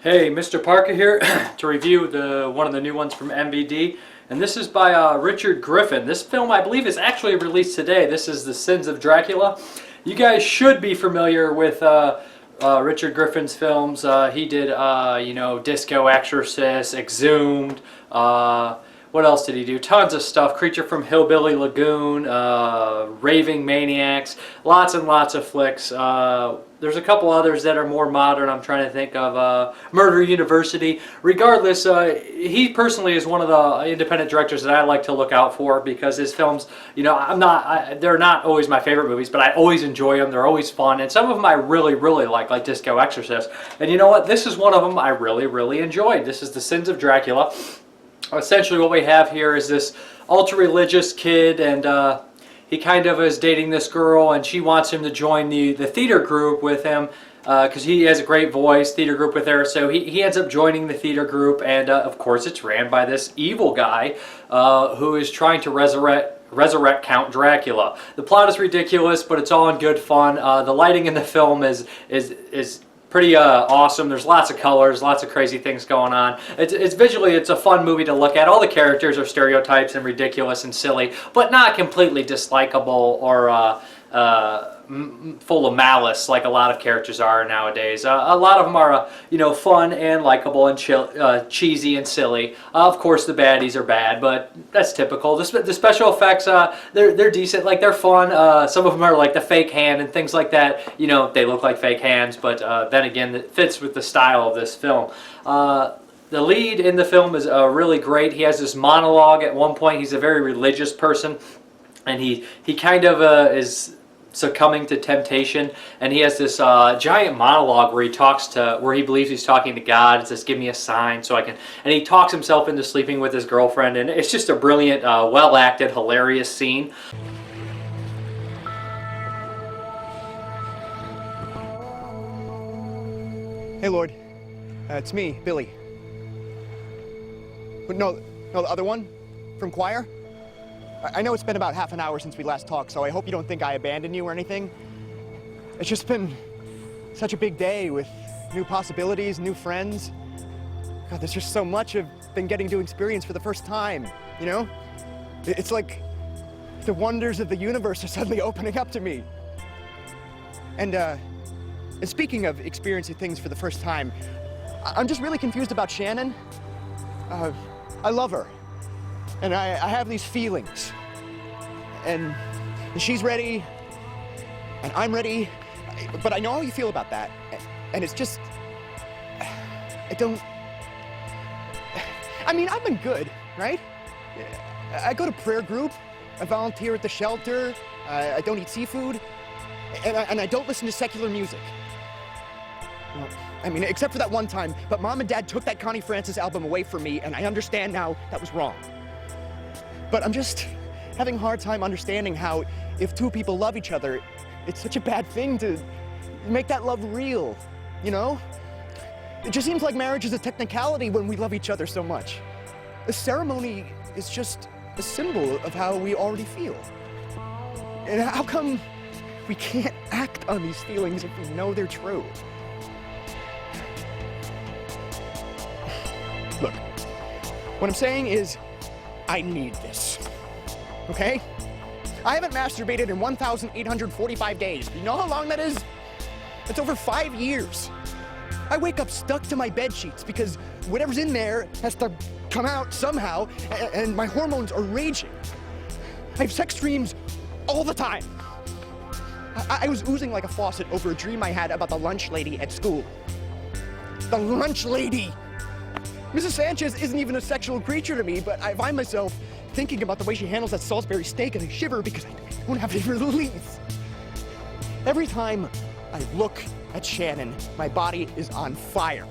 Hey, Mrparka here to review one of the new ones from MVD, and this is by Richard Griffin. This film, I believe, is actually released today. This is the Sins of Dracula. You guys should be familiar with Richard Griffin's films. He did, Disco Exorcist, Exhumed. What else did he do? Tons of stuff. Creature from Hillbilly Lagoon, Raving Maniacs, lots and lots of flicks. There's a couple others that are more modern. I'm trying to think of Murder University. Regardless, he personally is one of the independent directors that I like to look out for because his films, they're not always my favorite movies, but I always enjoy them. They're always fun, and some of them I really, really like Disco Exorcist. And you know what? This is one of them I really, really enjoyed. This is The Sins of Dracula. Essentially what we have here is this ultra-religious kid, and he kind of is dating this girl, and she wants him to join the theater group with him because he has a great voice, theater group with her. So he ends up joining the theater group, and of course it's ran by this evil guy who is trying to resurrect Count Dracula. The plot is ridiculous, but it's all in good fun. The lighting in the film is pretty awesome. There's lots of colors, lots of crazy things going on. It's visually, it's a fun movie to look at. All the characters are stereotypes and ridiculous and silly, but not completely dislikable or full of malice like a lot of characters are nowadays. A lot of them are, fun and likable and cheesy and silly. Of course, the baddies are bad, but that's typical. The special effects, they're decent. Like, they're fun. Some of them are like the fake hand and things like that. They look like fake hands, but then again, it fits with the style of this film. The lead in the film is really great. He has this monologue at one point. He's a very religious person, and he kind of is succumbing to temptation, and he has this giant monologue where he believes he's talking to God. It says, "Give me a sign so I can," and he talks himself into sleeping with his girlfriend, and it's just a brilliant, well acted, hilarious scene. Hey Lord, it's me, Billy. No, the other one from choir. I know it's been about half an hour since we last talked, so I hope you don't think I abandoned you or anything. It's just been such a big day with new possibilities, new friends. God, there's just so much I've been getting to experience for the first time, It's like the wonders of the universe are suddenly opening up to me. And speaking of experiencing things for the first time, I'm just really confused about Shannon. I love her. And I have these feelings, and she's ready, and I'm ready, but I know how you feel about that, and it's just, I've been good, right? I go to prayer group, I volunteer at the shelter, I don't eat seafood, and I don't listen to secular music. Well, except for that one time, but Mom and Dad took that Connie Francis album away from me, and I understand now that was wrong. But I'm just having a hard time understanding how, if two people love each other, it's such a bad thing to make that love real, It just seems like marriage is a technicality when we love each other so much. The ceremony is just a symbol of how we already feel. And how come we can't act on these feelings if we know they're true? Look, what I'm saying is, I need this, okay? I haven't masturbated in 1,845 days. You know how long that is? It's over 5 years. I wake up stuck to my bed sheets because whatever's in there has to come out somehow, and my hormones are raging. I have sex dreams all the time. I was oozing like a faucet over a dream I had about the lunch lady at school. The lunch lady! Mrs. Sanchez isn't even a sexual creature to me, but I find myself thinking about the way she handles that Salisbury steak, and I shiver because I don't have any relief. Every time I look at Shannon, my body is on fire.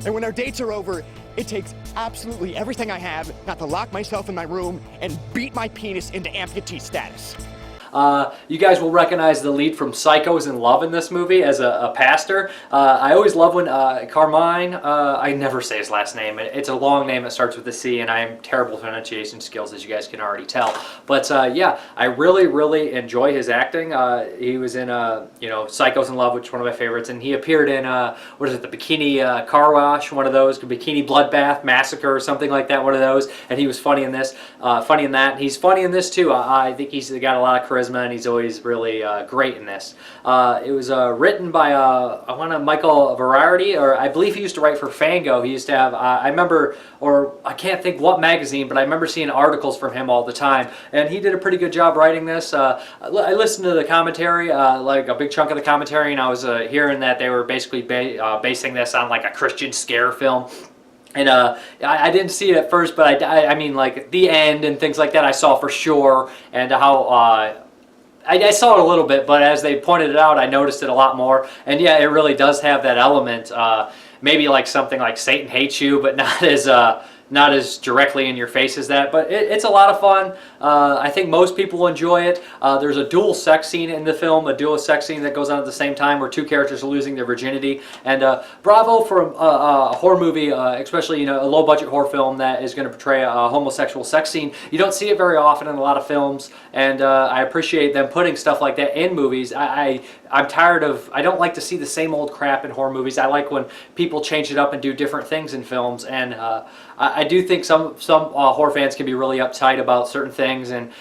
And when our dates are over, it takes absolutely everything I have not to lock myself in my room and beat my penis into amputee status. You guys will recognize the lead from Psycho is in love in this movie as a pastor. I always love when Carmine, I never say his last name. It's a long name that starts with a C, and I am terrible with pronunciation skills, as you guys can already tell. But yeah, I really, really enjoy his acting. He was in, Psycho's in Love, which is one of my favorites, and he appeared in, what is it, the Bikini Car Wash, one of those, Bikini Bloodbath Massacre or something like that, one of those, and he was funny in this, funny in that. He's funny in this too. I think he's got a lot of charisma, and he's always really great in this. It was written by, Michael Variety, or I believe he used to write for Fango. He used to have, I remember, or I can't think what magazine, but I remember seeing articles from him all the time, and he did a pretty good job writing this. I listened to the commentary, like a big chunk of the commentary, and I was hearing that they were basically basing this on like a Christian scare film. And I didn't see it at first, but I mean, like the end and things like that I saw for sure, and how I saw it a little bit, but as they pointed it out, I noticed it a lot more. And yeah, it really does have that element, maybe like something like Satan Hates You, but not as directly in your face as that, but it's a lot of fun. I think most people will enjoy it. There's a dual sex scene in the film, a dual sex scene that goes on at the same time where two characters are losing their virginity. And bravo for a horror movie, especially a low-budget horror film that is going to portray a homosexual sex scene. You don't see it very often in a lot of films, and I appreciate them putting stuff like that in movies. I'm tired of, I don't like to see the same old crap in horror movies. I like when people change it up and do different things in films, and I do think some horror fans can be really uptight about certain things and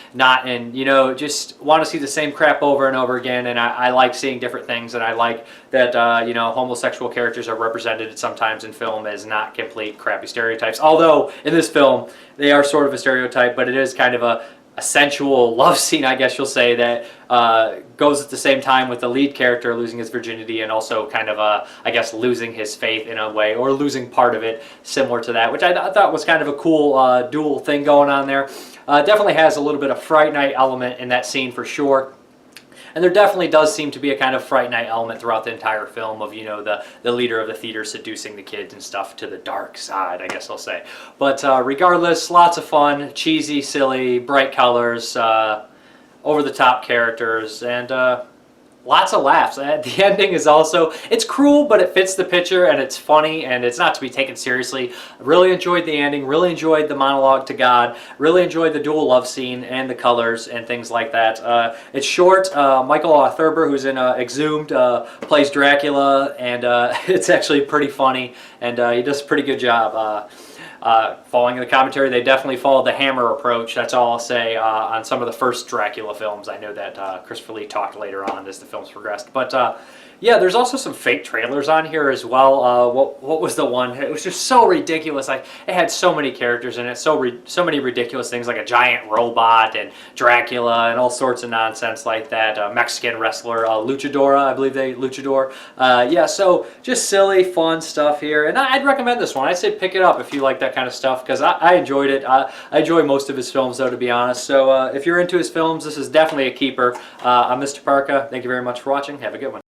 just want to see the same crap over and over again. And I like seeing different things, and I like that homosexual characters are represented sometimes in film as not complete crappy stereotypes. Although in this film they are sort of a stereotype, but it is kind of a sensual love scene, I guess you'll say, that goes at the same time with the lead character losing his virginity and also kind of, I guess, losing his faith in a way, or losing part of it similar to that, which I thought was kind of a cool dual thing going on there. Definitely has a little bit of Fright Night element in that scene for sure. And there definitely does seem to be a kind of Fright Night element throughout the entire film of, the leader of the theater seducing the kids and stuff to the dark side, I guess I'll say. But regardless, lots of fun, cheesy, silly, bright colors, over-the-top characters, and lots of laughs. The ending is also, it's cruel, but it fits the picture, and it's funny, and it's not to be taken seriously. Really enjoyed the ending, really enjoyed the monologue to God, really enjoyed the dual love scene and the colors and things like that. It's short. Michael Thurber, who's in Exhumed, plays Dracula, and it's actually pretty funny, and he does a pretty good job. Following the commentary, they definitely followed the Hammer approach. That's all I'll say on some of the first Dracula films. I know that Christopher Lee talked later on as the films progressed. But yeah, there's also some fake trailers on here as well. What was the one? It was just so ridiculous. It had so many characters in it, so many ridiculous things, like a giant robot and Dracula and all sorts of nonsense like that. Mexican wrestler Luchadora, I believe Luchador. Yeah, so just silly, fun stuff here, and I'd recommend this one. I'd say pick it up if you like that kind of stuff, because I enjoyed it. I enjoy most of his films, though, to be honest. So if you're into his films, this is definitely a keeper. I'm Mrparka. Thank you very much for watching. Have a good one.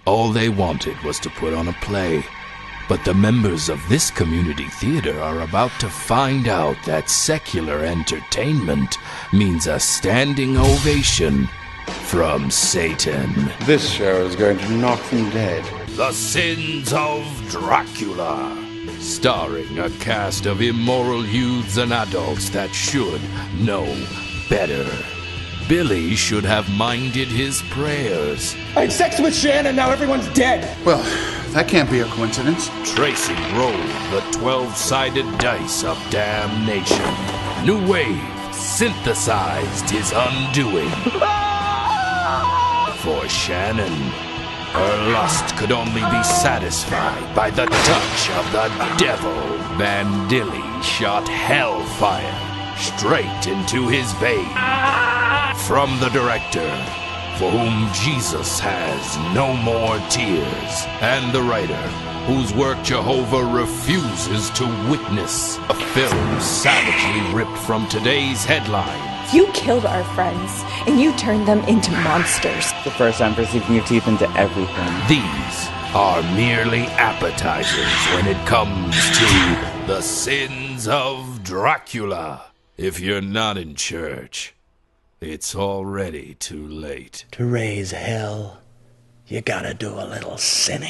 All they wanted was to put on a play. But the members of this community theater are about to find out that secular entertainment means a standing ovation from Satan. This show is going to knock them dead. The Sins of Dracula. Starring a cast of immoral youths and adults that should know better. Billy should have minded his prayers. I had sex with Shannon, now everyone's dead. Well, that can't be a coincidence. Tracy rolled the 12-sided dice of damnation. New Wave synthesized his undoing. For Shannon, her lust could only be satisfied by the touch of the devil. Van Dilly shot hellfire straight into his veins. From the director, for whom Jesus has no more tears, and the writer, whose work Jehovah refuses to witness. A film savagely ripped from today's headlines. You killed our friends, and you turned them into monsters. The first time for sinking your teeth into everything. These are merely appetizers when it comes to the sins of Dracula. If you're not in church, it's already too late. To raise hell, you gotta do a little sinning.